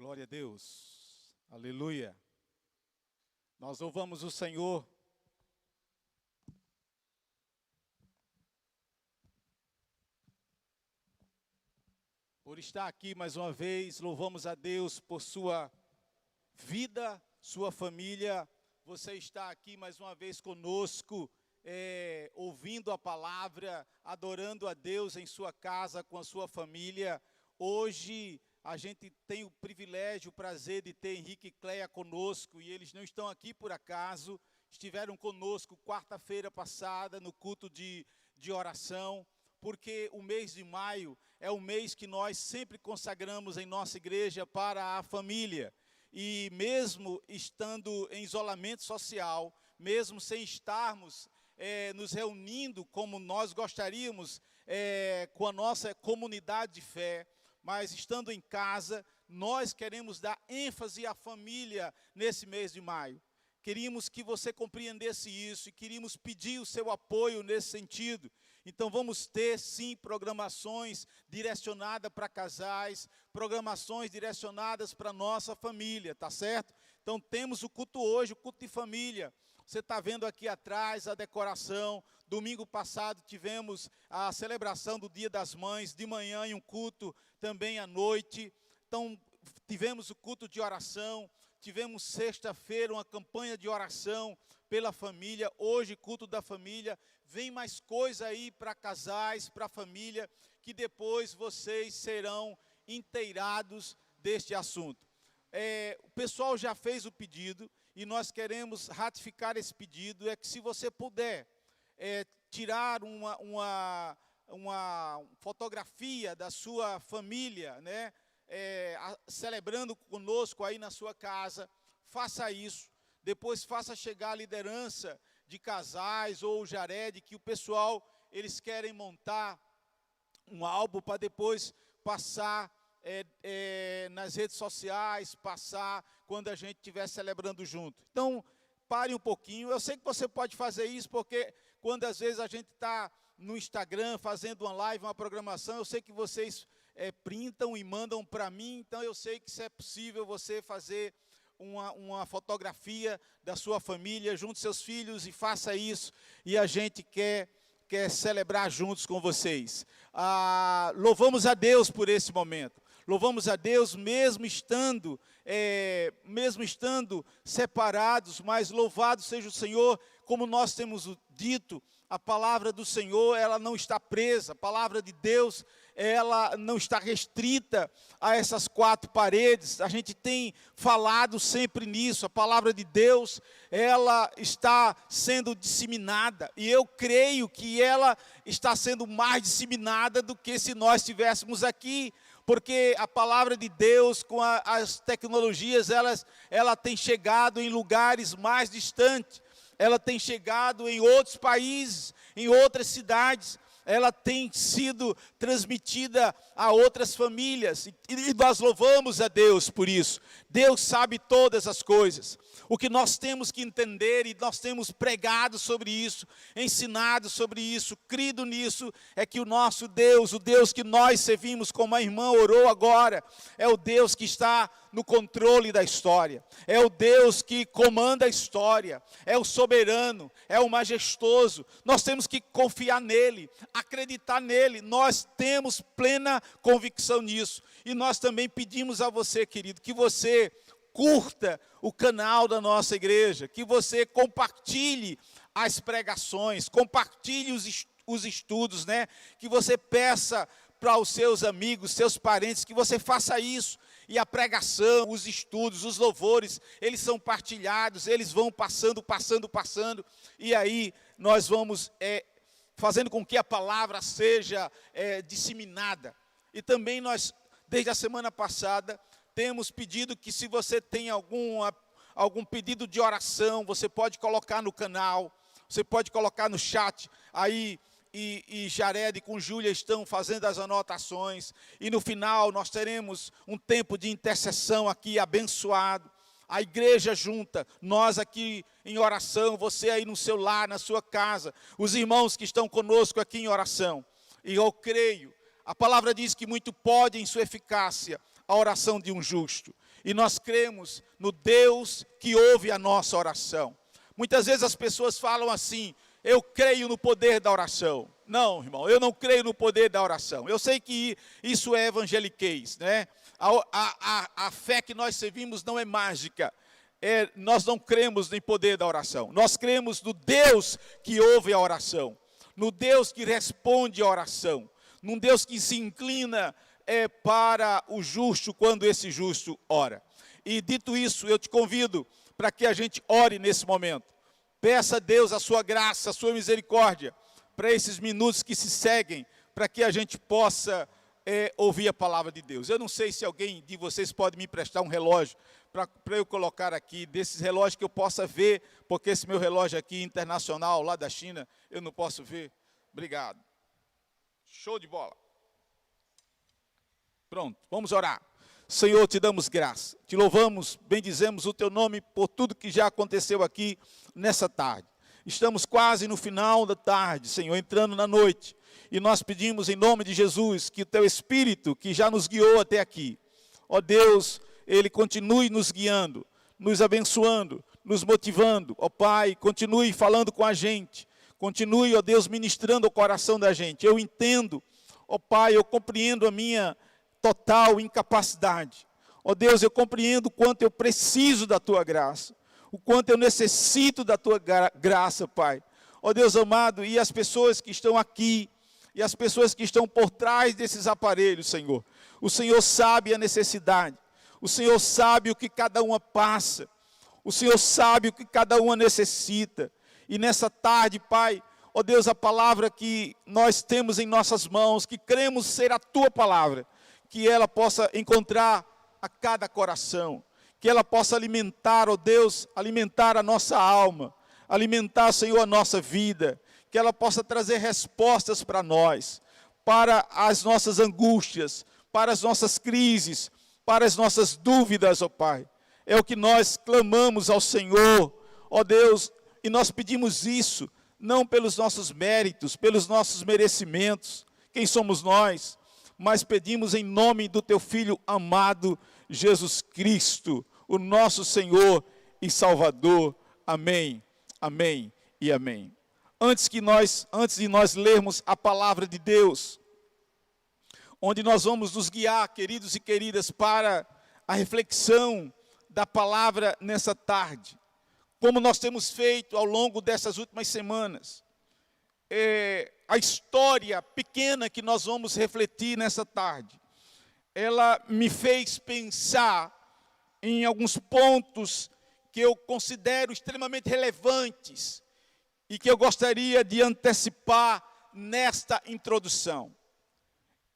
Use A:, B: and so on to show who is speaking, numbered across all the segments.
A: Glória a Deus. Aleluia. Nós louvamos o Senhor. Por estar aqui mais uma vez, louvamos a Deus por sua vida, sua família. Você está aqui mais uma vez conosco, ouvindo a palavra, adorando a Deus em sua casa, com a sua família. Hoje a gente tem o privilégio, o prazer de ter Henrique e Cleia conosco, e eles não estão aqui por acaso, estiveram conosco quarta-feira passada no culto de oração, porque o mês de maio é o mês que nós sempre consagramos em nossa igreja para a família. E mesmo estando em isolamento social, mesmo sem estarmos nos reunindo como nós gostaríamos com a nossa comunidade de fé, mas estando em casa, nós queremos dar ênfase à família nesse mês de maio. Queríamos que você compreendesse isso e queríamos pedir o seu apoio nesse sentido. Então vamos ter sim programações direcionadas para casais, programações direcionadas para nossa família, tá certo? Então temos o culto hoje, o culto de família. Você está vendo aqui atrás a decoração. Domingo passado tivemos a celebração do Dia das Mães, de manhã e um culto também à noite. Então tivemos o culto de oração. Tivemos sexta-feira uma campanha de oração pela família. Hoje, culto da família. Vem mais coisa aí para casais, para a família, que depois vocês serão inteirados deste assunto. O pessoal já fez o pedido e nós queremos ratificar esse pedido. É que se você puder tirar uma fotografia da sua família, né? Celebrando conosco aí na sua casa, faça isso. Depois faça chegar a liderança de casais ou o Jared, que o pessoal, eles querem montar um álbum para depois passar nas redes sociais, passar quando a gente estiver celebrando junto. Então, pare um pouquinho. Eu sei que você pode fazer isso, porque quando às vezes a gente está no Instagram fazendo uma live, uma programação, eu sei que vocês printam e mandam para mim, então eu sei que se é possível você fazer uma fotografia da sua família, junte seus filhos e faça isso, e a gente quer celebrar juntos com vocês. Louvamos a Deus por esse momento. Louvamos a Deus mesmo estando separados, mas louvado seja o Senhor, como nós temos dito, a palavra do Senhor, ela não está presa, a palavra de Deus, ela não está restrita a essas quatro paredes. A gente tem falado sempre nisso, a palavra de Deus, ela está sendo disseminada, e eu creio que ela está sendo mais disseminada do que se nós estivéssemos aqui, porque a palavra de Deus, com as tecnologias, ela tem chegado em lugares mais distantes, ela tem chegado em outros países, em outras cidades, ela tem sido transmitida a outras famílias, e nós louvamos a Deus por isso. Deus sabe todas as coisas. O que nós temos que entender, e nós temos pregado sobre isso, ensinado sobre isso, crido nisso, é que o nosso Deus, o Deus que nós servimos, como a irmã orou agora, é o Deus que está no controle da história, é o Deus que comanda a história, é o soberano, é o majestoso. Nós temos que confiar nele, acreditar nele, nós temos plena convicção nisso. E nós também pedimos a você, querido, que você curta o canal da nossa igreja, que você compartilhe as pregações, compartilhe os estudos, né? Que você peça para os seus amigos, seus parentes, que você faça isso. E a pregação, os estudos, os louvores, eles são partilhados, eles vão passando, e aí nós vamos fazendo com que a palavra seja disseminada. E também nós, desde a semana passada, temos pedido que, se você tem algum pedido de oração, você pode colocar no canal, você pode colocar no chat. Aí, e Jared com Júlia estão fazendo as anotações. E no final nós teremos um tempo de intercessão aqui abençoado. A igreja junta, nós aqui em oração, você aí no seu lar, na sua casa, os irmãos que estão conosco aqui em oração. E eu creio, a palavra diz que muito pode em sua eficácia a oração de um justo. E nós cremos no Deus que ouve a nossa oração. Muitas vezes as pessoas falam assim: eu creio no poder da oração. Não, irmão, eu não creio no poder da oração. Eu sei que isso é evangeliquez, né? A fé que nós servimos não é mágica. Nós não cremos no poder da oração. Nós cremos no Deus que ouve a oração, no Deus que responde a oração, num Deus que se inclina para o justo quando esse justo ora. E dito isso, eu te convido para que a gente ore nesse momento. Peça a Deus a sua graça, a sua misericórdia, para esses minutos que se seguem, para que a gente possa ouvir a palavra de Deus. Eu não sei se alguém de vocês pode me emprestar um relógio, para eu colocar aqui, desses relógios que eu possa ver, porque esse meu relógio aqui, internacional, lá da China, eu não posso ver. Obrigado. Show de bola. Pronto, vamos orar. Senhor, te damos graça, te louvamos, bendizemos o teu nome por tudo que já aconteceu aqui nessa tarde. Estamos quase no final da tarde, Senhor, entrando na noite. E nós pedimos em nome de Jesus que o teu Espírito, que já nos guiou até aqui, ó Deus, ele continue nos guiando, nos abençoando, nos motivando. Ó Pai, continue falando com a gente. Continue, ó Deus, ministrando o coração da gente. Eu entendo, ó Pai, eu compreendo a minha total incapacidade. Ó Deus, eu compreendo o quanto eu preciso da tua graça, o quanto eu necessito da tua graça, Pai. Ó Deus amado, e as pessoas que estão aqui, e as pessoas que estão por trás desses aparelhos, Senhor. O Senhor sabe a necessidade, o Senhor sabe o que cada uma passa, o Senhor sabe o que cada uma necessita. E nessa tarde, Pai, ó Deus, a palavra que nós temos em nossas mãos, que cremos ser a tua palavra, que ela possa encontrar a cada coração, que ela possa alimentar, ó Deus, alimentar a nossa alma, alimentar, Senhor, a nossa vida, que ela possa trazer respostas para nós, para as nossas angústias, para as nossas crises, para as nossas dúvidas, ó Pai. É o que nós clamamos ao Senhor, ó Deus, e nós pedimos isso, não pelos nossos méritos, pelos nossos merecimentos, quem somos nós, mas pedimos em nome do teu Filho amado, Jesus Cristo, o nosso Senhor e Salvador. Amém, amém e amém. Antes de nós lermos a palavra de Deus, onde nós vamos nos guiar, queridos e queridas, para a reflexão da palavra nessa tarde, como nós temos feito ao longo dessas últimas semanas, a história pequena que nós vamos refletir nessa tarde, ela me fez pensar em alguns pontos que eu considero extremamente relevantes e que eu gostaria de antecipar nesta introdução.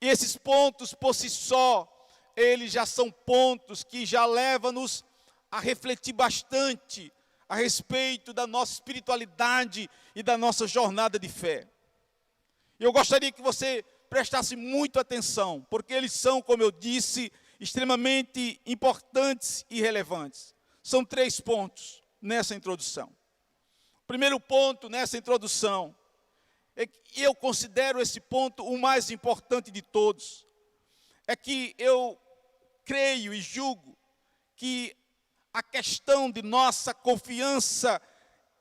A: E esses pontos, por si só, eles já são pontos que já levam-nos a refletir bastante a respeito da nossa espiritualidade e da nossa jornada de fé. Eu gostaria que você prestasse muita atenção, porque eles são, como eu disse, extremamente importantes e relevantes. São 3 pontos nessa introdução. O primeiro ponto nessa introdução é que eu considero esse ponto o mais importante de todos. É que eu creio e julgo que a questão de nossa confiança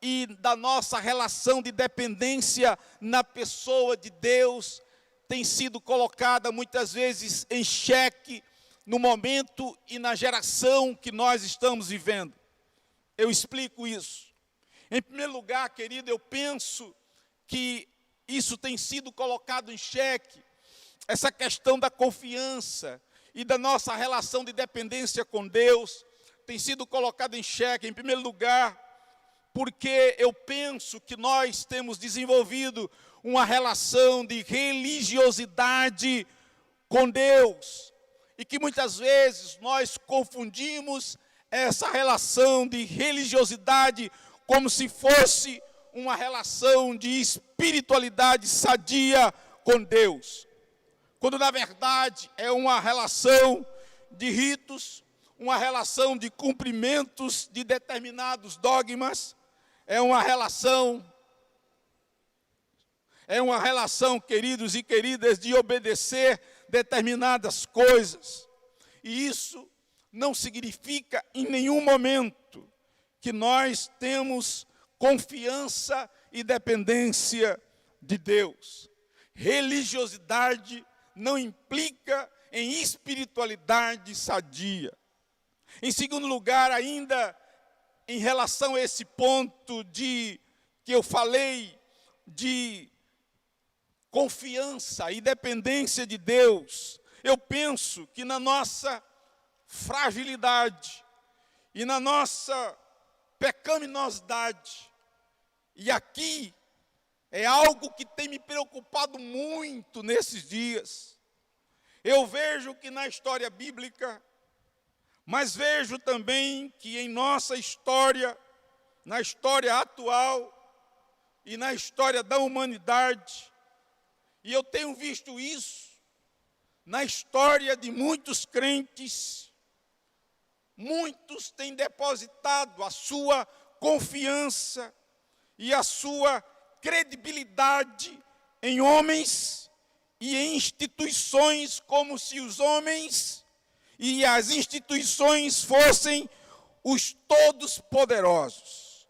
A: e da nossa relação de dependência na pessoa de Deus tem sido colocada muitas vezes em xeque no momento e na geração que nós estamos vivendo. Eu explico isso. Em primeiro lugar, querido, eu penso que isso tem sido colocado em xeque, essa questão da confiança e da nossa relação de dependência com Deus tem sido colocado em xeque, em primeiro lugar, porque eu penso que nós temos desenvolvido uma relação de religiosidade com Deus, e que muitas vezes nós confundimos essa relação de religiosidade como se fosse uma relação de espiritualidade sadia com Deus, quando na verdade é uma relação de ritos, uma relação de cumprimentos de determinados dogmas, é uma relação, queridos e queridas, de obedecer determinadas coisas. E isso não significa em nenhum momento que nós temos confiança e dependência de Deus. Religiosidade não implica em espiritualidade sadia. Em segundo lugar, ainda em relação a esse ponto que eu falei de confiança e dependência de Deus, eu penso que na nossa fragilidade e na nossa pecaminosidade, e aqui é algo que tem me preocupado muito nesses dias. Eu vejo que na história bíblica, mas vejo também que em nossa história, na história atual e na história da humanidade, e eu tenho visto isso na história de muitos crentes, muitos têm depositado a sua confiança e a sua credibilidade em homens e em instituições, como se os homens e as instituições fossem os todos poderosos,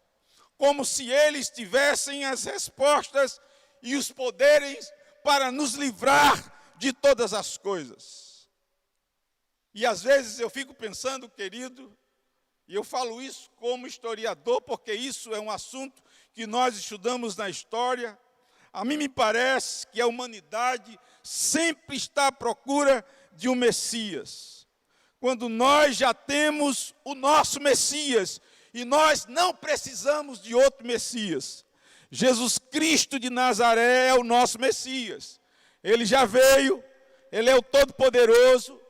A: como se eles tivessem as respostas e os poderes para nos livrar de todas as coisas. E às vezes eu fico pensando, querido, e eu falo isso como historiador, porque isso é um assunto que nós estudamos na história. A mim me parece que a humanidade sempre está à procura de um Messias, quando nós já temos o nosso Messias, e nós não precisamos de outro Messias. Jesus Cristo de Nazaré é o nosso Messias. Ele já veio, Ele é o Todo-Poderoso.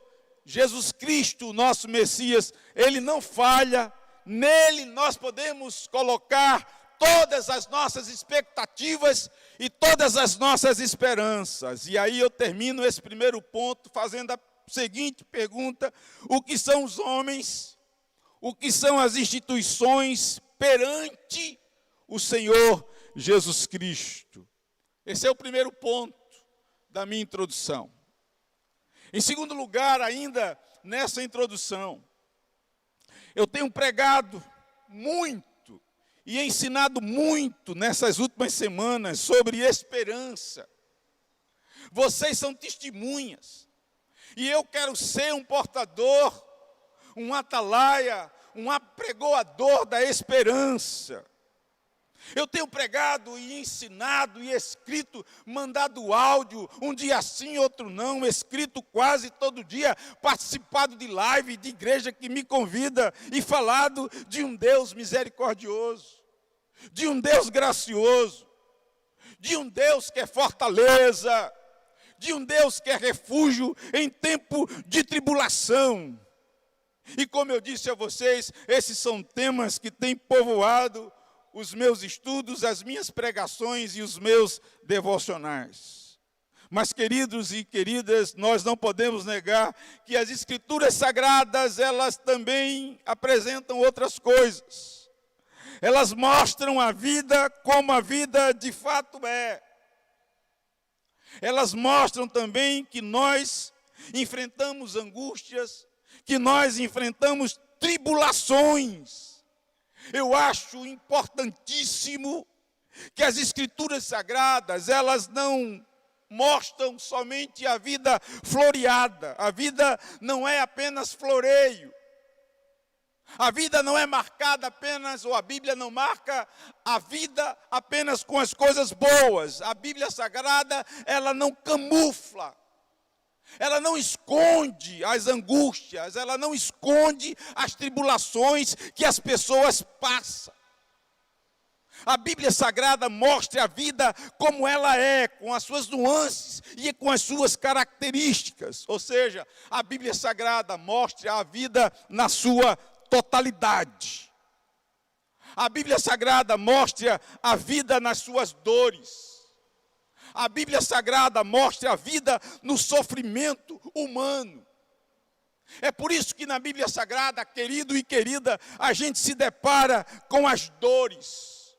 A: Jesus Cristo, o nosso Messias, Ele não falha. Nele nós podemos colocar todas as nossas expectativas e todas as nossas esperanças. E aí eu termino esse primeiro ponto fazendo a seguinte pergunta: o que são os homens, o que são as instituições perante o Senhor Jesus Cristo? Esse é o primeiro ponto da minha introdução. Em segundo lugar, ainda nessa introdução, eu tenho pregado muito e ensinado muito nessas últimas semanas sobre esperança. Vocês são testemunhas. E eu quero ser um portador, um atalaia, um apregoador da esperança. Eu tenho pregado e ensinado e escrito, mandado áudio, um dia sim, outro não, escrito quase todo dia, participado de live, de igreja que me convida e falado de um Deus misericordioso, de um Deus gracioso, de um Deus que é fortaleza, de um Deus que é refúgio em tempo de tribulação. E como eu disse a vocês, esses são temas que têm povoado os meus estudos, as minhas pregações e os meus devocionais. Mas, queridos e queridas, nós não podemos negar que as Escrituras Sagradas, elas também apresentam outras coisas. Elas mostram a vida como a vida de fato é. Elas mostram também que nós enfrentamos angústias, que nós enfrentamos tribulações. Eu acho importantíssimo que as Escrituras Sagradas, elas não mostram somente a vida floreada. A vida não é apenas floreio. A vida não é marcada apenas, ou a Bíblia não marca a vida apenas com as coisas boas. A Bíblia Sagrada, ela não camufla. Ela não esconde as angústias, ela não esconde as tribulações que as pessoas passam. A Bíblia Sagrada mostra a vida como ela é, com as suas nuances e com as suas características. Ou seja, a Bíblia Sagrada mostra a vida na sua totalidade. A Bíblia Sagrada mostra a vida nas suas dores. A Bíblia Sagrada mostra a vida no sofrimento humano. É por isso que na Bíblia Sagrada, querido e querida, a gente se depara com as dores.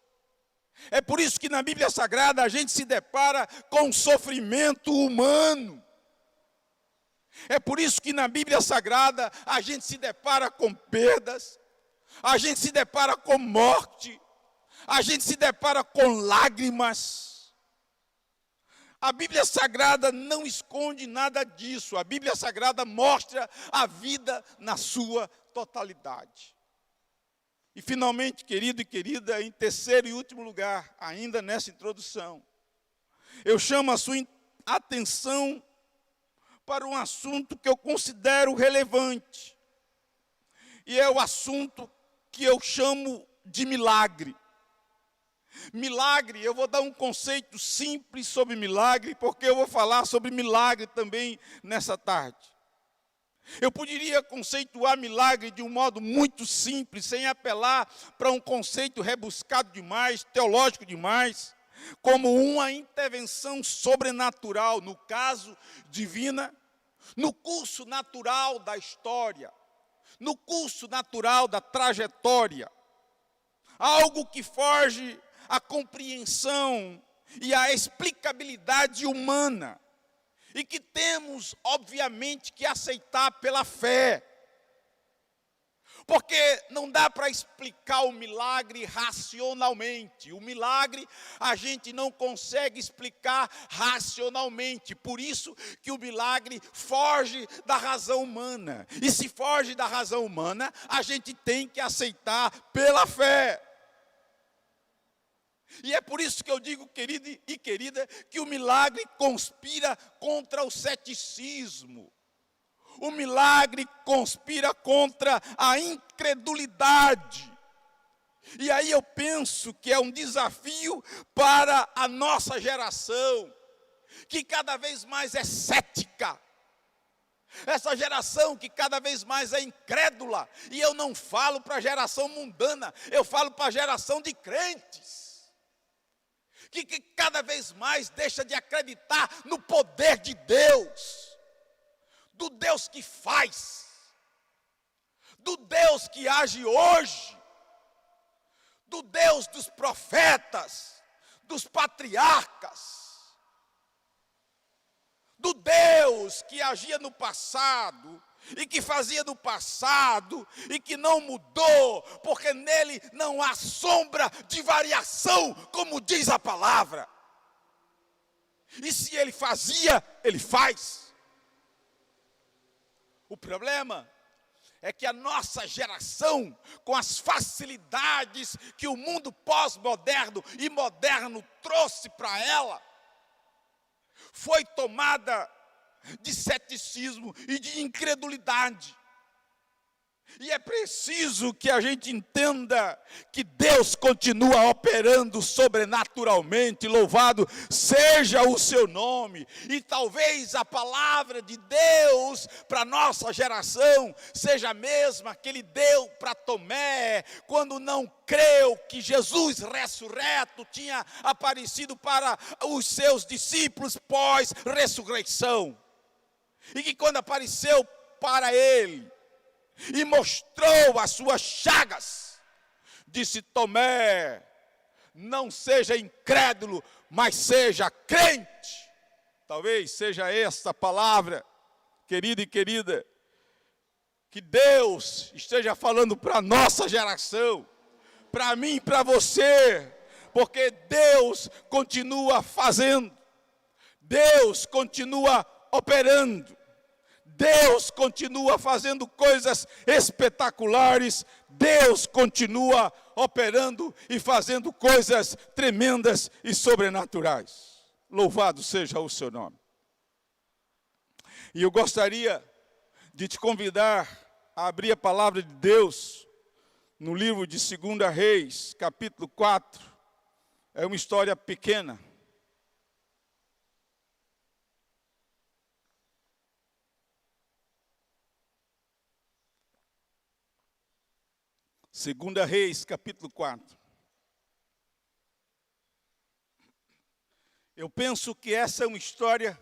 A: É por isso que na Bíblia Sagrada a gente se depara com o sofrimento humano. É por isso que na Bíblia Sagrada a gente se depara com perdas, a gente se depara com morte, a gente se depara com lágrimas. A Bíblia Sagrada não esconde nada disso. A Bíblia Sagrada mostra a vida na sua totalidade. E finalmente, querido e querida, em terceiro e último lugar, ainda nessa introdução, eu chamo a sua atenção para um assunto que eu considero relevante. E é o assunto que eu chamo de milagre. Milagre, eu vou dar um conceito simples sobre milagre, porque eu vou falar sobre milagre também nessa tarde. Eu poderia conceituar milagre de um modo muito simples, sem apelar para um conceito rebuscado demais, teológico demais, como uma intervenção sobrenatural, no caso, divina, no curso natural da história, no curso natural da trajetória. Algo que foge à compreensão e à explicabilidade humana, e que temos, obviamente, que aceitar pela fé. Porque não dá para explicar o milagre racionalmente. O milagre a gente não consegue explicar racionalmente. Por isso que o milagre foge da razão humana. E se foge da razão humana, a gente tem que aceitar pela fé. E é por isso que eu digo, querido e querida, que o milagre conspira contra o ceticismo. O milagre conspira contra a incredulidade. E aí eu penso que é um desafio para a nossa geração, que cada vez mais é cética. Essa geração que cada vez mais é incrédula. E eu não falo para a geração mundana, eu falo para a geração de crentes. Que cada vez mais deixa de acreditar no poder de Deus, do Deus que faz, do Deus que age hoje, do Deus dos profetas, dos patriarcas, do Deus que agia no passado, e que fazia no passado, e que não mudou, porque nele não há sombra de variação, como diz a palavra. E se ele fazia, ele faz. O problema é que a nossa geração, com as facilidades que o mundo pós-moderno e moderno trouxe para ela, foi tomada de ceticismo e de incredulidade. E é preciso que a gente entenda que Deus continua operando sobrenaturalmente, louvado seja o seu nome. E talvez a palavra de Deus para a nossa geração seja a mesma que ele deu para Tomé, quando não creu que Jesus ressurreto tinha aparecido para os seus discípulos pós-ressurreição. E que quando apareceu para ele e mostrou as suas chagas, disse: Tomé, não seja incrédulo, mas seja crente. Talvez seja essa palavra, querido e querida, que Deus esteja falando para a nossa geração, para mim e para você, porque Deus continua fazendo, Deus continua operando, Deus continua fazendo coisas espetaculares, Deus continua operando e fazendo coisas tremendas e sobrenaturais. Louvado seja o seu nome. E eu gostaria de te convidar a abrir a palavra de Deus no livro de 2 Reis, capítulo 4. É uma história pequena. Segunda Reis, capítulo 4. Eu penso que essa é uma história,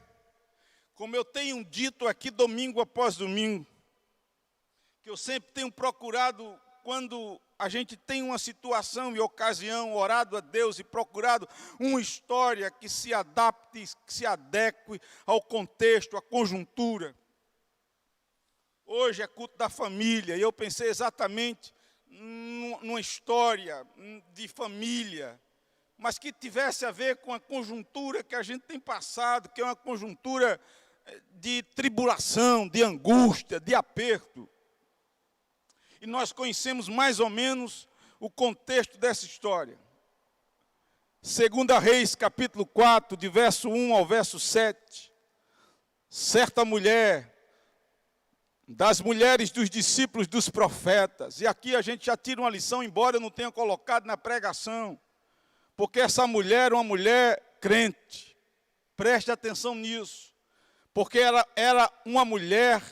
A: como eu tenho dito aqui domingo após domingo, que eu sempre tenho procurado, quando a gente tem uma situação e ocasião, orado a Deus e procurado uma história que se adapte, que se adeque ao contexto, à conjuntura. hoje é culto da família, e eu pensei exatamente numa história de família, mas que tivesse a ver com a conjuntura que a gente tem passado, que é uma conjuntura de tribulação, de angústia, de aperto. E nós conhecemos mais ou menos o contexto dessa história. 2 Reis, capítulo 4, de verso 1 ao verso 7. Certa mulher, das mulheres dos discípulos dos profetas, e aqui a gente já tira uma lição, embora eu não tenha colocado na pregação, porque essa mulher era uma mulher crente. Preste atenção nisso. Porque ela era uma mulher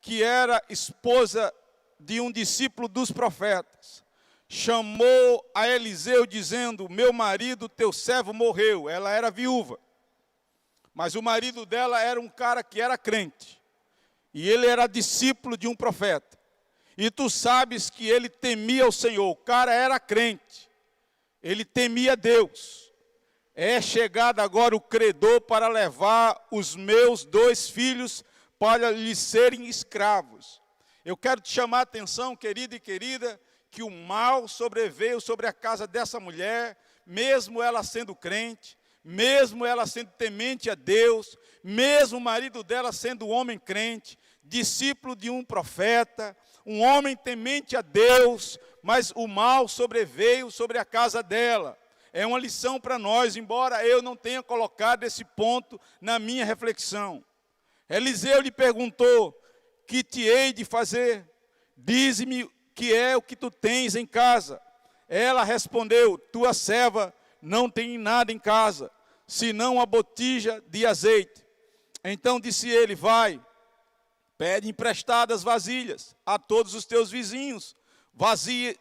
A: que era esposa de um discípulo dos profetas. Chamou a Eliseu dizendo: meu marido, teu servo, morreu. Ela era viúva. Mas o marido dela era um cara que era crente. E ele era discípulo de um profeta. E tu sabes que ele temia o Senhor. O cara era crente. Ele temia Deus. É chegado agora o credor para levar os meus 2 filhos para lhes serem escravos. Eu quero te chamar a atenção, querido e querida, que o mal sobreveio sobre a casa dessa mulher, mesmo ela sendo crente, mesmo ela sendo temente a Deus, mesmo o marido dela sendo um homem crente, discípulo de um profeta, um homem temente a Deus, mas o mal sobreveio sobre a casa dela. É uma lição para nós, embora eu não tenha colocado esse ponto na minha reflexão. Eliseu lhe perguntou: que te hei de fazer? Dize-me que é o que tu tens em casa. Ela respondeu: tua serva não tem nada em casa, senão uma botija de azeite. Então disse ele: vai, pede emprestadas vasilhas a todos os teus vizinhos,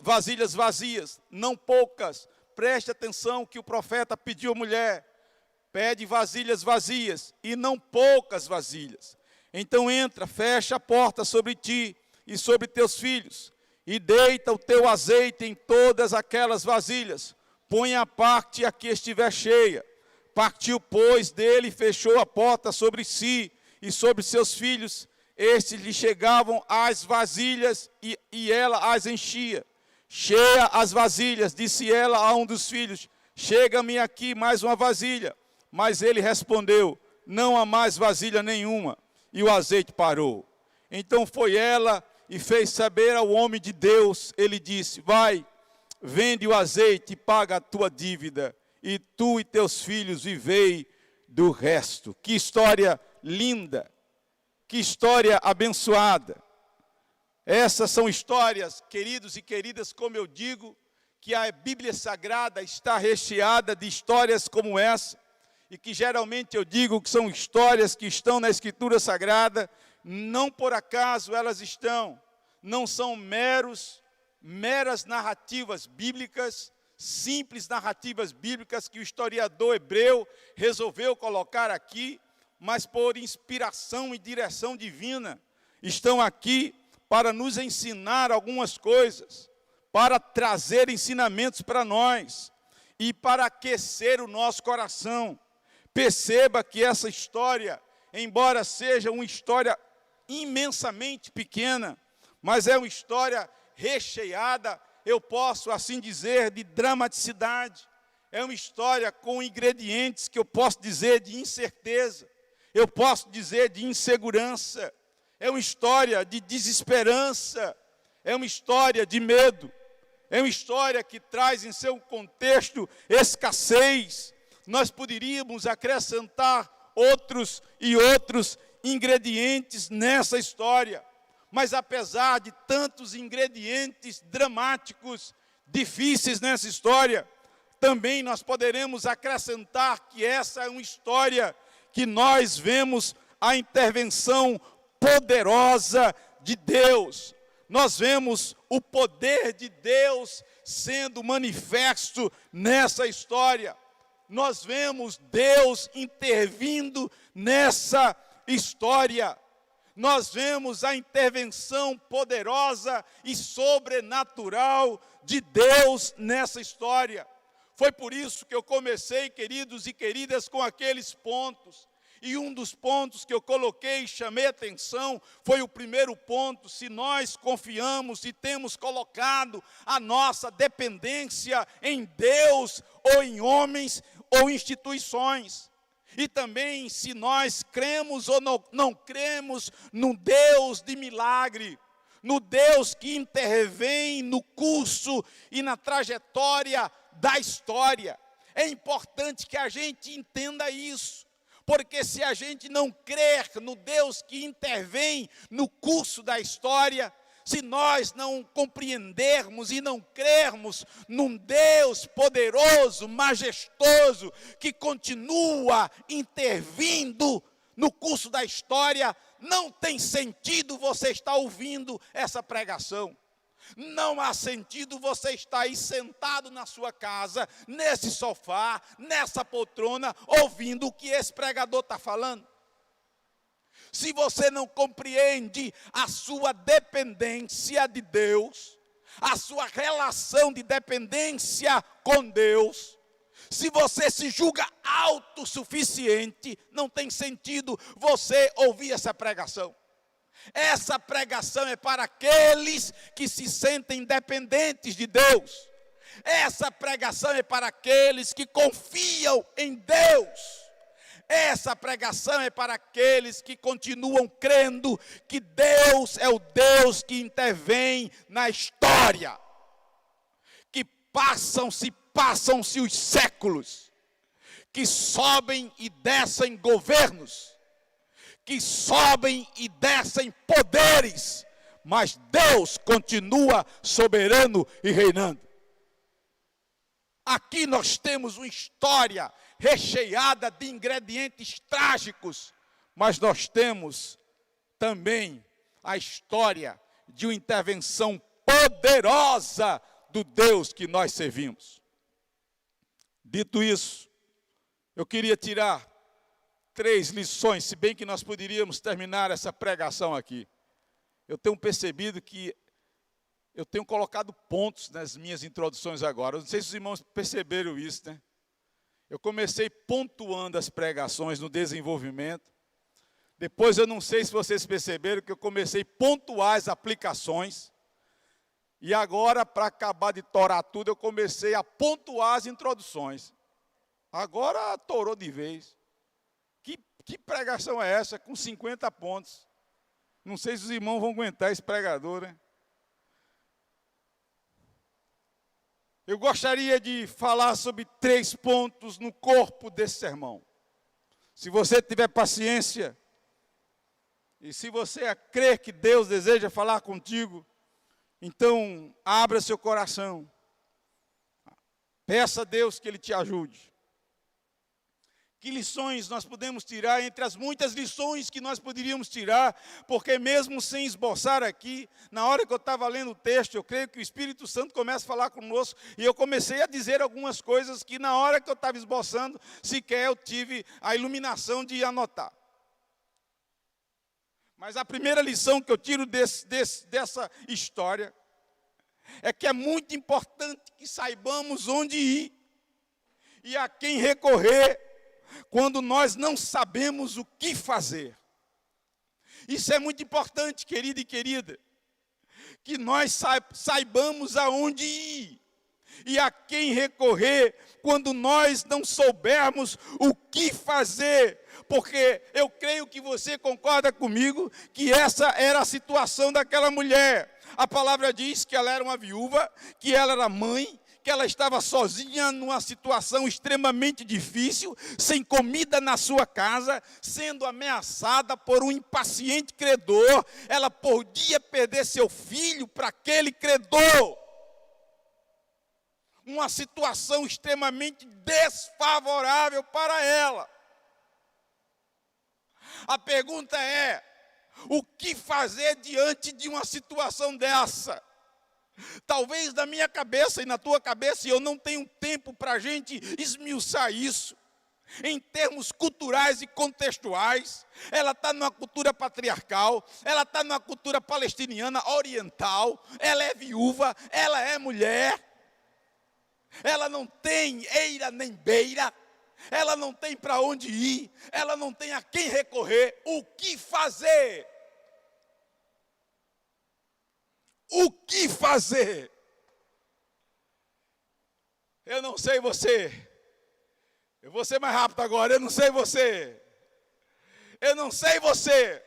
A: vasilhas vazias, não poucas. Preste atenção que o profeta pediu à mulher: pede vasilhas vazias e não poucas vasilhas. Então entra, fecha a porta sobre ti e sobre teus filhos, e deita o teu azeite em todas aquelas vasilhas. Põe à parte a que estiver cheia. Partiu, pois, dele e fechou a porta sobre si e sobre seus filhos. Estes lhe chegavam às vasilhas e ela as enchia. Cheia as vasilhas, disse ela a um dos filhos: chega-me aqui mais uma vasilha. Mas ele respondeu: não há mais vasilha nenhuma. E o azeite parou. Então foi ela e fez saber ao homem de Deus. Ele disse: vai, vende o azeite e paga a tua dívida, e tu e teus filhos vivei do resto. Que história linda, que história abençoada. Essas são histórias, queridos e queridas, como eu digo, que a Bíblia Sagrada está recheada de histórias como essa, e que geralmente eu digo que são histórias que estão na Escritura Sagrada, não por acaso elas estão, não são meras narrativas bíblicas, simples narrativas bíblicas que o historiador hebreu resolveu colocar aqui, mas por inspiração e direção divina, estão aqui para nos ensinar algumas coisas, para trazer ensinamentos para nós e para aquecer o nosso coração. Perceba que essa história, embora seja uma história imensamente pequena, mas é uma história recheada, eu posso assim dizer, de dramaticidade. É uma história com ingredientes que eu posso dizer de incerteza, eu posso dizer de insegurança. É uma história de desesperança, é uma história de medo, é uma história que traz em seu contexto escassez. Nós poderíamos acrescentar outros e outros ingredientes nessa história, mas apesar de tantos ingredientes dramáticos, difíceis nessa história, também nós poderemos acrescentar que essa é uma história que nós vemos a intervenção poderosa de Deus. Nós vemos o poder de Deus sendo manifesto nessa história. Nós vemos Deus intervindo nessa história. Nós vemos a intervenção poderosa e sobrenatural de Deus nessa história. Foi por isso que eu comecei, queridos e queridas, com aqueles pontos. E um dos pontos que eu coloquei e chamei atenção foi o primeiro ponto: se nós confiamos e temos colocado a nossa dependência em Deus, ou em homens, ou instituições. E também se nós cremos ou não cremos no Deus de milagre, no Deus que intervém no curso e na trajetória da história. É importante que a gente entenda isso, porque se a gente não crer no Deus que intervém no curso da história, se nós não compreendermos e não crermos num Deus poderoso, majestoso, que continua intervindo no curso da história, não tem sentido você estar ouvindo essa pregação. Não há sentido você estar aí sentado na sua casa, nesse sofá, nessa poltrona, ouvindo o que esse pregador está falando. Se você não compreende a sua dependência de Deus, a sua relação de dependência com Deus, se você se julga autossuficiente, não tem sentido você ouvir essa pregação. Essa pregação é para aqueles que se sentem dependentes de Deus. Essa pregação é para aqueles que confiam em Deus. Essa pregação é para aqueles que continuam crendo que Deus é o Deus que intervém na história. Que passam-se os séculos, que sobem e descem governos, que sobem e descem poderes, mas Deus continua soberano e reinando. Aqui nós temos uma história recheada de ingredientes trágicos, mas nós temos também a história de uma intervenção poderosa do Deus que nós servimos. Dito isso, eu queria tirar 3 lições, se bem que nós poderíamos terminar essa pregação aqui. Eu tenho percebido que eu tenho colocado pontos nas minhas introduções agora. Eu não sei se os irmãos perceberam isso, né? Eu comecei pontuando as pregações no desenvolvimento. Depois eu não sei se vocês perceberam que eu comecei a pontuar as aplicações. E agora, para acabar de torar tudo, eu comecei a pontuar as introduções. Agora torou de vez. Que pregação é essa com 50 pontos? Não sei se os irmãos vão aguentar esse pregador, né? Eu gostaria de falar sobre 3 pontos no corpo desse sermão. Se você tiver paciência, e se você crer que Deus deseja falar contigo, então abra seu coração. Peça a Deus que Ele te ajude. Que lições nós podemos tirar entre as muitas lições que nós poderíamos tirar, porque mesmo sem esboçar aqui, na hora que eu estava lendo o texto, eu creio que o Espírito Santo começa a falar conosco, e eu comecei a dizer algumas coisas que na hora que eu estava esboçando, sequer eu tive a iluminação de anotar. Mas a primeira lição que eu tiro dessa história, é que é muito importante que saibamos onde ir, e a quem recorrer, quando nós não sabemos o que fazer. Isso é muito importante, querido e querida, que nós saibamos aonde ir e a quem recorrer quando nós não soubermos o que fazer, porque eu creio que você concorda comigo que essa era a situação daquela mulher. A palavra diz que ela era uma viúva, que ela era mãe, que ela estava sozinha numa situação extremamente difícil, sem comida na sua casa, sendo ameaçada por um impaciente credor. Ela podia perder seu filho para aquele credor. Uma situação extremamente desfavorável para ela. A pergunta é: o que fazer diante de uma situação dessa? Talvez na minha cabeça e na tua cabeça, e eu não tenho tempo para a gente esmiuçar isso, em termos culturais e contextuais. Ela está numa cultura patriarcal, ela está numa cultura palestiniana oriental, ela é viúva, ela é mulher, ela não tem eira nem beira, ela não tem para onde ir, ela não tem a quem recorrer. O que fazer? O que fazer? Eu não sei você. Eu vou ser mais rápido agora. Eu não sei você. Eu não sei você.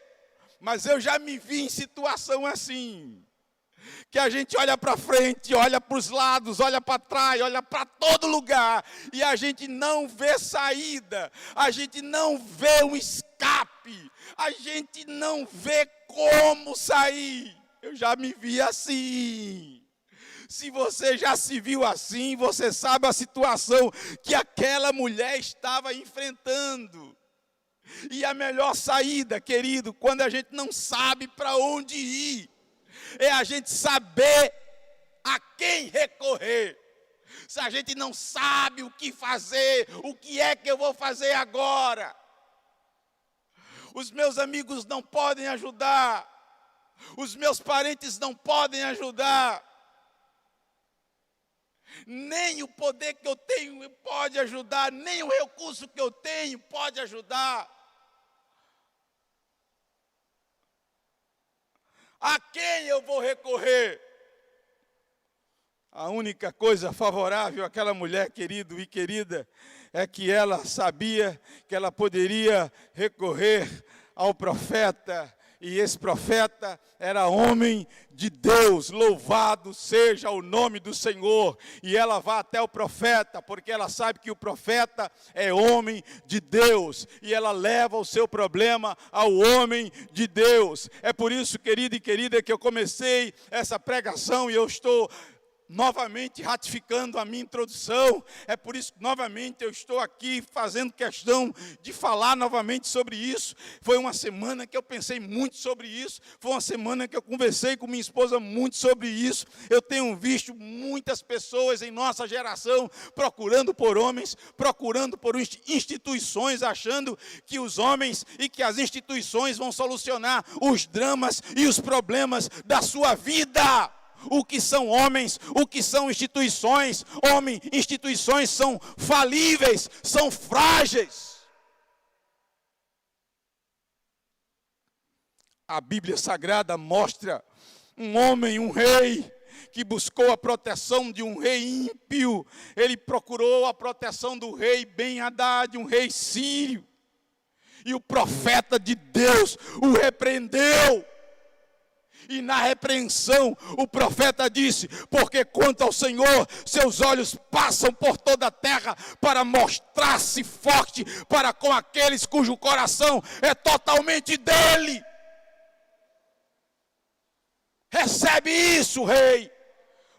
A: Mas eu já me vi em situação assim. Que a gente olha para frente, olha para os lados, olha para trás, olha para todo lugar. E a gente não vê saída. A gente não vê um escape. A gente não vê como sair. Eu já me vi assim. Se você já se viu assim, você sabe a situação que aquela mulher estava enfrentando. E a melhor saída, querido, quando a gente não sabe para onde ir, é a gente saber a quem recorrer. Se a gente não sabe o que fazer, o que é que eu vou fazer agora? Os meus amigos não podem ajudar. Os meus parentes não podem ajudar. Nem o poder que eu tenho pode ajudar, nem o recurso que eu tenho pode ajudar. A quem eu vou recorrer? A única coisa favorável àquela mulher, querido e querida, é que ela sabia que ela poderia recorrer ao profeta. E esse profeta era homem de Deus, louvado seja o nome do Senhor. E ela vai até o profeta, porque ela sabe que o profeta é homem de Deus. E ela leva o seu problema ao homem de Deus. É por isso, querido e querida, que eu comecei essa pregação e eu estou novamente ratificando a minha introdução. É por isso que novamente eu estou aqui fazendo questão de falar novamente sobre isso. Foi uma semana que eu pensei muito sobre isso. Foi uma semana que eu conversei com minha esposa muito sobre isso. Eu tenho visto muitas pessoas em nossa geração procurando por homens, procurando por instituições, achando que os homens e que as instituições vão solucionar os dramas e os problemas da sua vida. O que são homens, o que são instituições? Instituições são falíveis, são frágeis. A Bíblia Sagrada mostra um homem, um rei, que buscou a proteção de um rei ímpio. Ele procurou a proteção do rei Ben-Hadad, um rei sírio. E o profeta de Deus o repreendeu. E na repreensão, o profeta disse: porque quanto ao Senhor, seus olhos passam por toda a terra para mostrar-se forte para com aqueles cujo coração é totalmente dele. Recebe isso, rei.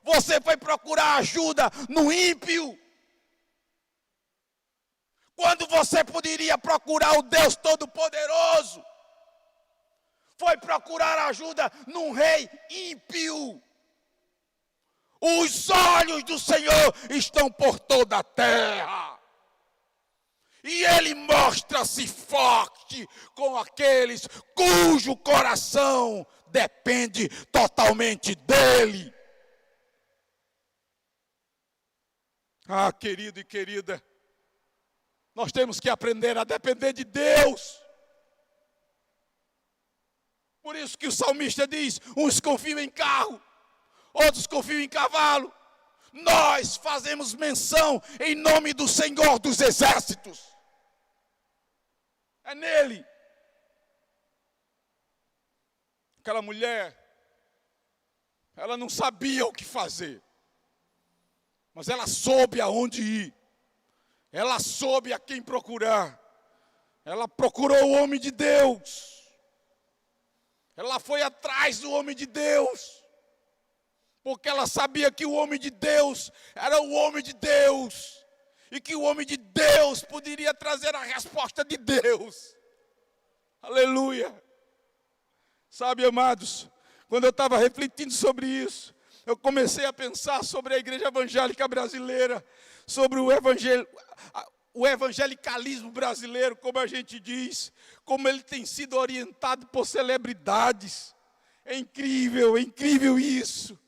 A: Você foi procurar ajuda no ímpio, quando você poderia procurar o Deus Todo-Poderoso. Foi procurar ajuda num rei ímpio. Os olhos do Senhor estão por toda a terra. E Ele mostra-se forte com aqueles cujo coração depende totalmente dEle. Ah, querido e querida, nós temos que aprender a depender de Deus. Por isso que o salmista diz: uns confiam em carro, outros confiam em cavalo. Nós fazemos menção em nome do Senhor dos Exércitos. É nele. Aquela mulher, ela não sabia o que fazer, mas ela soube aonde ir. Ela soube a quem procurar. Ela procurou o homem de Deus. Ela foi atrás do homem de Deus, porque ela sabia que o homem de Deus era o homem de Deus, e que o homem de Deus poderia trazer a resposta de Deus. Aleluia! Sabe, amados, quando eu estava refletindo sobre isso, eu comecei a pensar sobre a igreja evangélica brasileira, sobre o evangelicalismo brasileiro, como a gente diz, como ele tem sido orientado por celebridades. É incrível isso.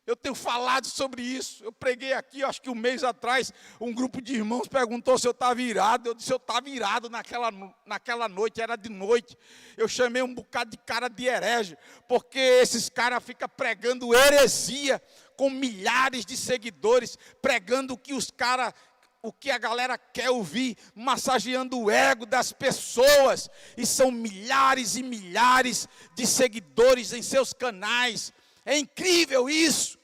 A: Eu tenho falado sobre isso. Eu preguei aqui, acho que um mês atrás, um grupo de irmãos perguntou se eu estava irado. Eu disse, eu estava irado naquela noite, era de noite. Eu chamei um bocado de cara de herege, porque esses caras ficam pregando heresia, com milhares de seguidores, pregando o que a galera quer ouvir, massageando o ego das pessoas. E são milhares e milhares de seguidores em seus canais. É incrível isso,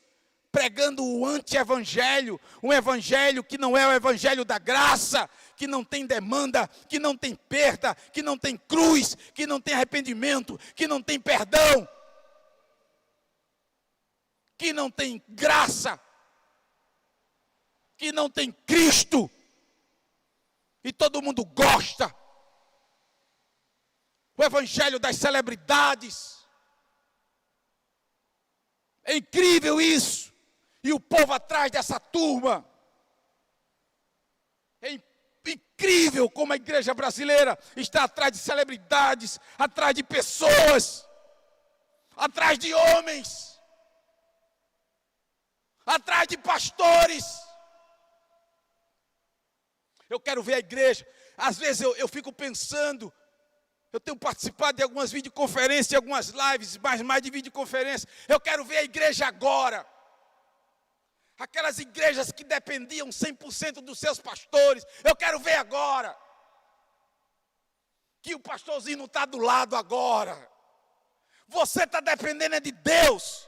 A: pregando o anti-evangelho, um evangelho que não é o evangelho da graça, que não tem demanda, que não tem perda, que não tem cruz, que não tem arrependimento, que não tem perdão, que não tem graça, que não tem Cristo, e todo mundo gosta. O evangelho das celebridades. É incrível isso. E o povo atrás dessa turma. É incrível como a igreja brasileira está atrás de celebridades, atrás de pessoas, atrás de homens, atrás de pastores. Eu quero ver a igreja. Às vezes eu fico pensando. Eu tenho participado de algumas videoconferências, de algumas lives, mais de videoconferência. Eu quero ver a igreja agora. Aquelas igrejas que dependiam 100% dos seus pastores. Eu quero ver agora. Que o pastorzinho não está do lado agora. Você está dependendo de Deus.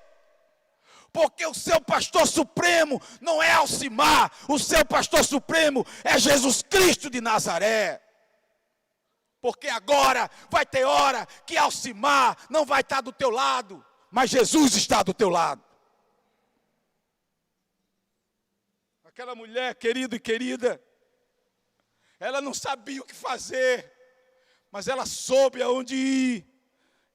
A: Porque o seu pastor supremo não é Alcimar. O seu pastor supremo é Jesus Cristo de Nazaré. Porque agora vai ter hora que Alcimar não vai estar do teu lado, mas Jesus está do teu lado. Aquela mulher, querido e querida, ela não sabia o que fazer, mas ela soube aonde ir,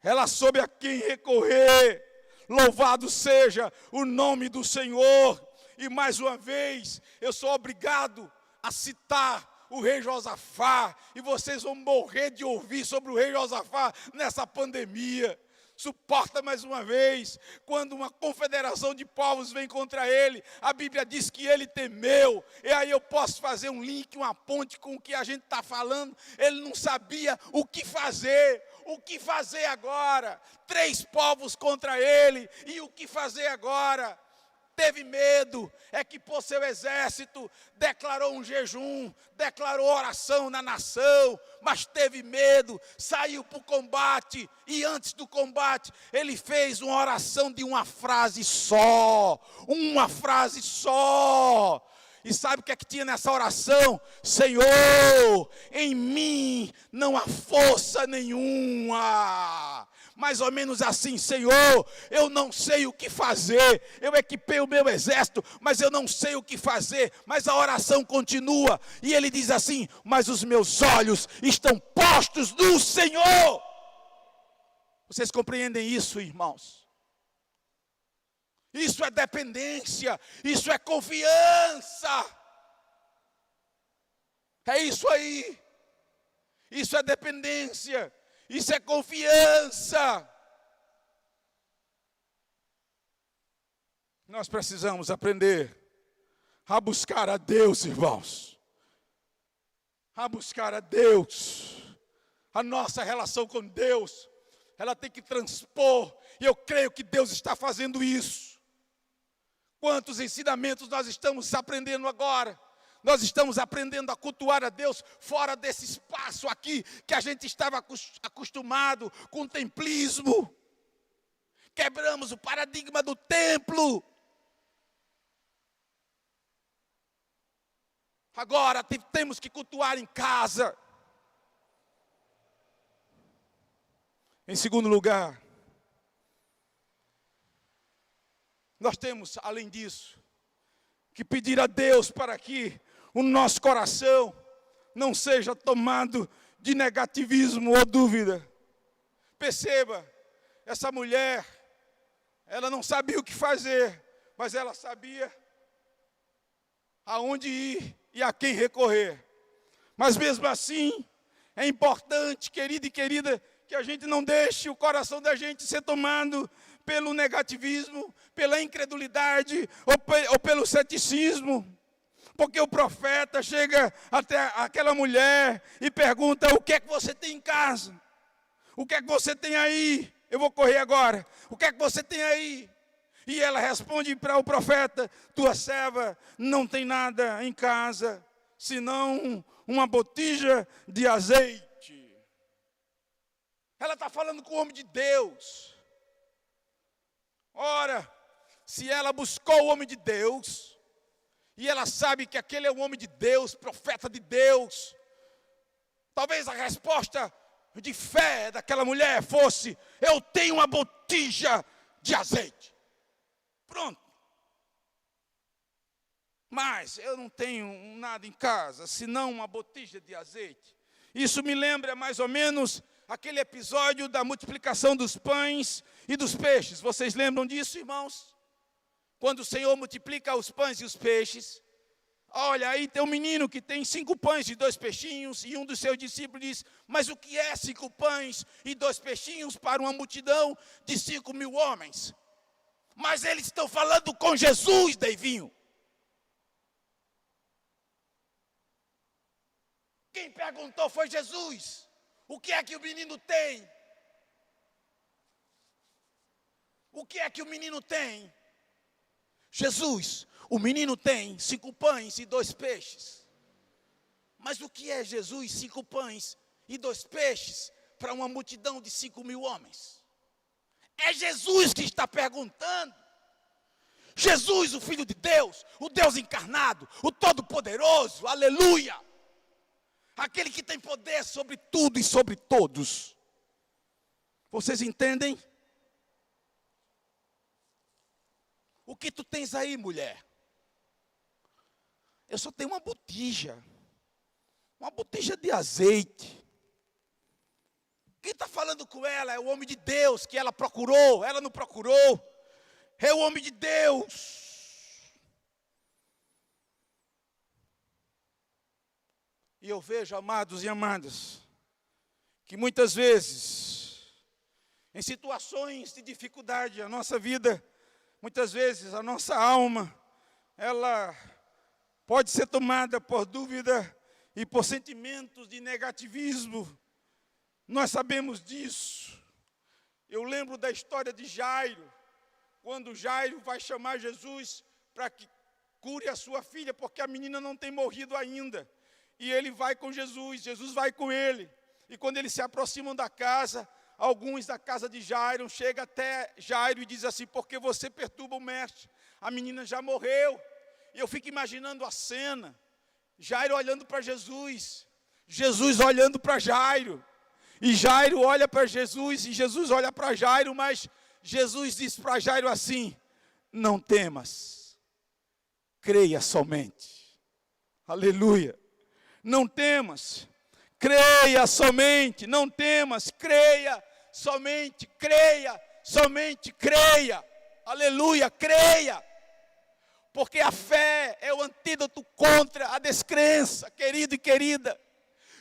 A: ela soube a quem recorrer. Louvado seja o nome do Senhor. E mais uma vez, eu sou obrigado a citar o rei Josafá, e vocês vão morrer de ouvir sobre o rei Josafá nessa pandemia. Suporta mais uma vez, quando uma confederação de povos vem contra ele, a Bíblia diz que ele temeu, e aí eu posso fazer um link, uma ponte com o que a gente está falando. Ele não sabia o que fazer agora? 3 povos contra ele, e o que fazer agora? Teve medo, equipou seu exército, declarou um jejum, declarou oração na nação, mas teve medo, saiu para o combate, e antes do combate, ele fez uma oração de uma frase só, E sabe o que é que tinha nessa oração? Senhor, em mim não há força nenhuma. Mais ou menos assim, Senhor, eu não sei o que fazer. Eu equipei o meu exército, mas eu não sei o que fazer. Mas a oração continua. E ele diz assim, mas os meus olhos estão postos no Senhor. Vocês compreendem isso, irmãos? Isso é dependência, isso é confiança. É isso aí. Isso é dependência, isso é confiança. Nós precisamos aprender a buscar a Deus, irmãos. A buscar a Deus. A nossa relação com Deus, ela tem que transpor, e eu creio que Deus está fazendo isso. Quantos ensinamentos nós estamos aprendendo agora? Nós estamos aprendendo a cultuar a Deus fora desse espaço aqui, que a gente estava acostumado com o templismo. Quebramos o paradigma do templo. Agora temos que cultuar em casa. Em segundo lugar, nós temos, além disso, que pedir a Deus para que o nosso coração não seja tomado de negativismo ou dúvida. Perceba, essa mulher, ela não sabia o que fazer, mas ela sabia aonde ir e a quem recorrer. Mas mesmo assim, é importante, querido e querida, que a gente não deixe o coração da gente ser tomado pelo negativismo, pela incredulidade ou pelo ceticismo. Porque o profeta chega até aquela mulher e pergunta: o que é que você tem em casa? O que é que você tem aí? Eu vou correr agora. O que é que você tem aí? E ela responde para o profeta: tua serva não tem nada em casa, senão uma botija de azeite. Ela está falando com o homem de Deus. Ora, se ela buscou o homem de Deus, e ela sabe que aquele é o homem de Deus, profeta de Deus, talvez a resposta de fé daquela mulher fosse: eu tenho uma botija de azeite. Pronto. Mas eu não tenho nada em casa, senão uma botija de azeite. Isso me lembra mais ou menos aquele episódio da multiplicação dos pães e dos peixes. Vocês lembram disso, irmãos? Quando o Senhor multiplica os pães e os peixes, olha, aí tem um menino que tem 5 pães e 2 peixinhos, e um dos seus discípulos diz: mas o que é 5 pães e 2 peixinhos para uma multidão de 5.000 homens? Mas eles estão falando com Jesus, Deivinho. Quem perguntou foi Jesus. O que é que o menino tem? O que é que o menino tem? Jesus, o menino tem 5 pães e 2 peixes. Mas o que é, Jesus, 5 pães e 2 peixes para uma multidão de 5.000 homens? É Jesus que está perguntando. Jesus, o Filho de Deus, o Deus encarnado, o Todo-Poderoso, aleluia. Aquele que tem poder sobre tudo e sobre todos. Vocês entendem? O que tu tens aí, mulher? Eu só tenho uma botija de azeite. Quem está falando com ela é o homem de Deus que ela procurou, ela não procurou. É o homem de Deus. E eu vejo, amados e amadas, que muitas vezes, em situações de dificuldade, a nossa vida, muitas vezes a nossa alma, ela pode ser tomada por dúvida e por sentimentos de negativismo. Nós sabemos disso. Eu lembro da história de Jairo, quando Jairo vai chamar Jesus para que cure a sua filha, porque a menina não tem morrido ainda. E ele vai com Jesus, Jesus vai com ele. E quando eles se aproximam da casa, alguns da casa de Jairo chegam até Jairo e dizem assim: por que você perturba o mestre? A menina já morreu. E eu fico imaginando a cena, Jairo olhando para Jesus, Jesus olhando para Jairo, e Jairo olha para Jesus, e Jesus olha para Jairo, mas Jesus diz para Jairo assim: não temas, creia somente. Aleluia. Não temas, creia somente, não temas, creia somente, creia, somente creia, aleluia, creia, porque a fé é o antídoto contra a descrença, querido e querida.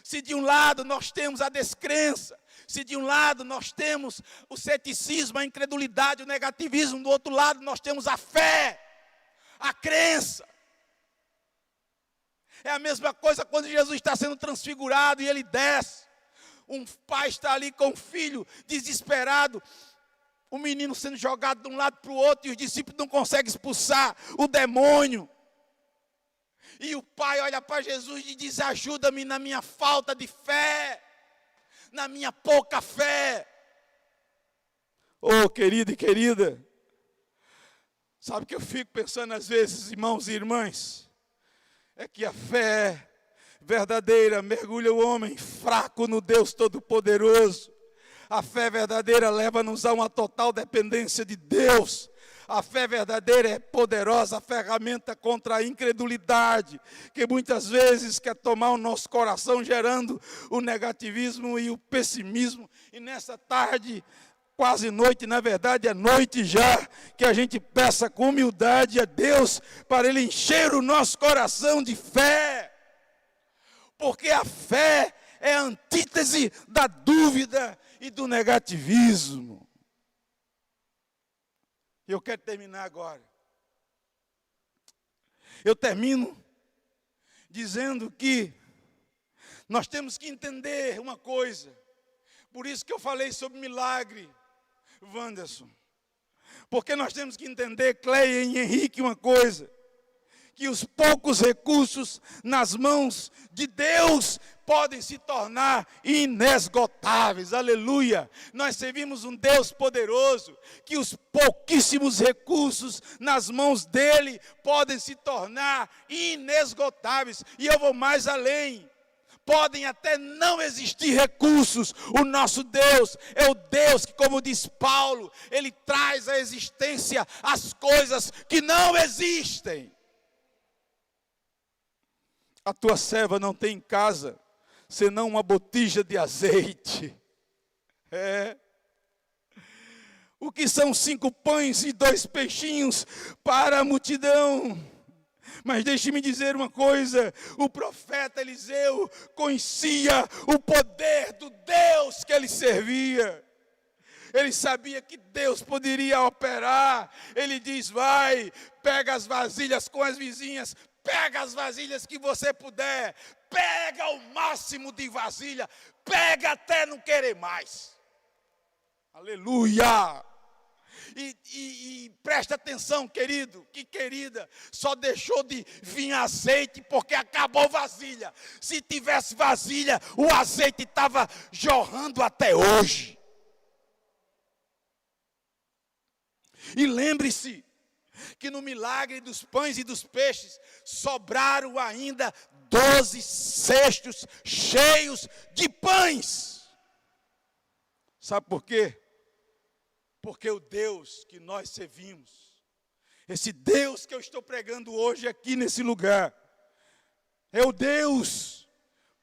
A: Se de um lado nós temos a descrença, se de um lado nós temos o ceticismo, a incredulidade, o negativismo, do outro lado nós temos a fé, a crença. É a mesma coisa quando Jesus está sendo transfigurado e ele desce. Um pai está ali com o filho, desesperado. O menino sendo jogado de um lado para o outro e os discípulos não conseguem expulsar o demônio. E o pai olha para Jesus e diz: ajuda-me na minha falta de fé, na minha pouca fé. Oh, querido e querida, sabe o que eu fico pensando às vezes, irmãos e irmãs? É que a fé verdadeira mergulha o homem fraco no Deus Todo-Poderoso. A fé verdadeira leva-nos a uma total dependência de Deus. A fé verdadeira é poderosa ferramenta contra a incredulidade, que muitas vezes quer tomar o nosso coração, gerando o negativismo e o pessimismo. E nessa tarde, quase noite, na verdade é noite já, que a gente peça com humildade a Deus para Ele encher o nosso coração de fé. Porque a fé é a antítese da dúvida e do negativismo. Eu quero terminar agora. Eu termino dizendo que nós temos que entender uma coisa. Por isso que eu falei sobre milagre, Wanderson. Porque nós temos que entender, Cleia e Henrique, uma coisa. Que os poucos recursos nas mãos de Deus podem se tornar inesgotáveis. Aleluia! Nós servimos um Deus poderoso, que os pouquíssimos recursos nas mãos dele podem se tornar inesgotáveis. E eu vou mais além. Podem até não existir recursos. O nosso Deus é o Deus que, como diz Paulo, ele traz à existência as coisas que não existem. A tua serva não tem em casa senão uma botija de azeite. O que são 5 pães e 2 peixinhos para a multidão? Mas deixe-me dizer uma coisa, o profeta Eliseu conhecia o poder do Deus que ele servia. Ele sabia que Deus poderia operar. Ele diz, vai, pega as vasilhas com as vizinhas, pega as vasilhas que você puder, pega o máximo de vasilha, pega até não querer mais. Aleluia! E presta atenção, querido, que querida, só deixou de vir azeite porque acabou vasilha. Se tivesse vasilha, o azeite estava jorrando até hoje. E lembre-se que no milagre dos pães e dos peixes, sobraram ainda 12 cestos cheios de pães. Sabe por quê? Porque o Deus que nós servimos, esse Deus que eu estou pregando hoje aqui nesse lugar, é o Deus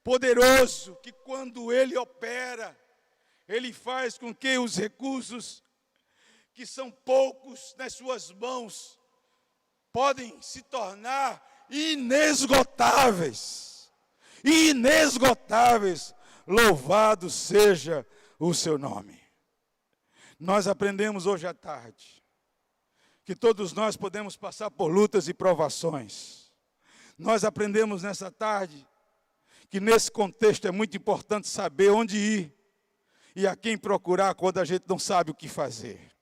A: poderoso que quando Ele opera, Ele faz com que os recursos que são poucos nas suas mãos, podem se tornar inesgotáveis. Inesgotáveis. Louvado seja o seu nome. Nós aprendemos hoje à tarde que todos nós podemos passar por lutas e provações. Nós aprendemos nessa tarde que nesse contexto é muito importante saber onde ir e a quem procurar quando a gente não sabe o que fazer.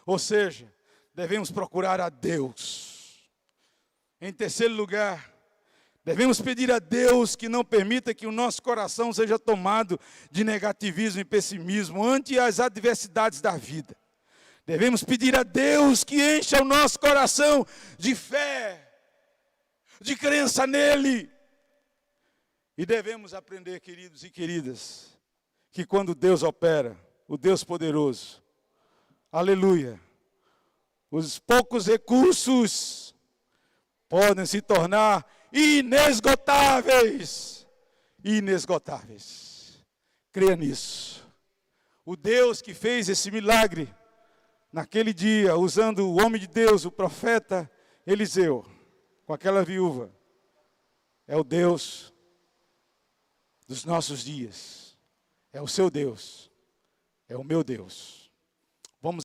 A: Ou seja, devemos procurar a Deus. Em terceiro lugar, devemos pedir a Deus que não permita que o nosso coração seja tomado de negativismo e pessimismo ante as adversidades da vida. Devemos pedir a Deus que encha o nosso coração de fé, de crença nele. E devemos aprender, queridos e queridas, que quando Deus opera, o Deus poderoso, aleluia, os poucos recursos podem se tornar inesgotáveis. Inesgotáveis. Creia nisso. O Deus que fez esse milagre naquele dia, usando o homem de Deus, o profeta Eliseu, com aquela viúva, é o Deus dos nossos dias. É o seu Deus. É o meu Deus.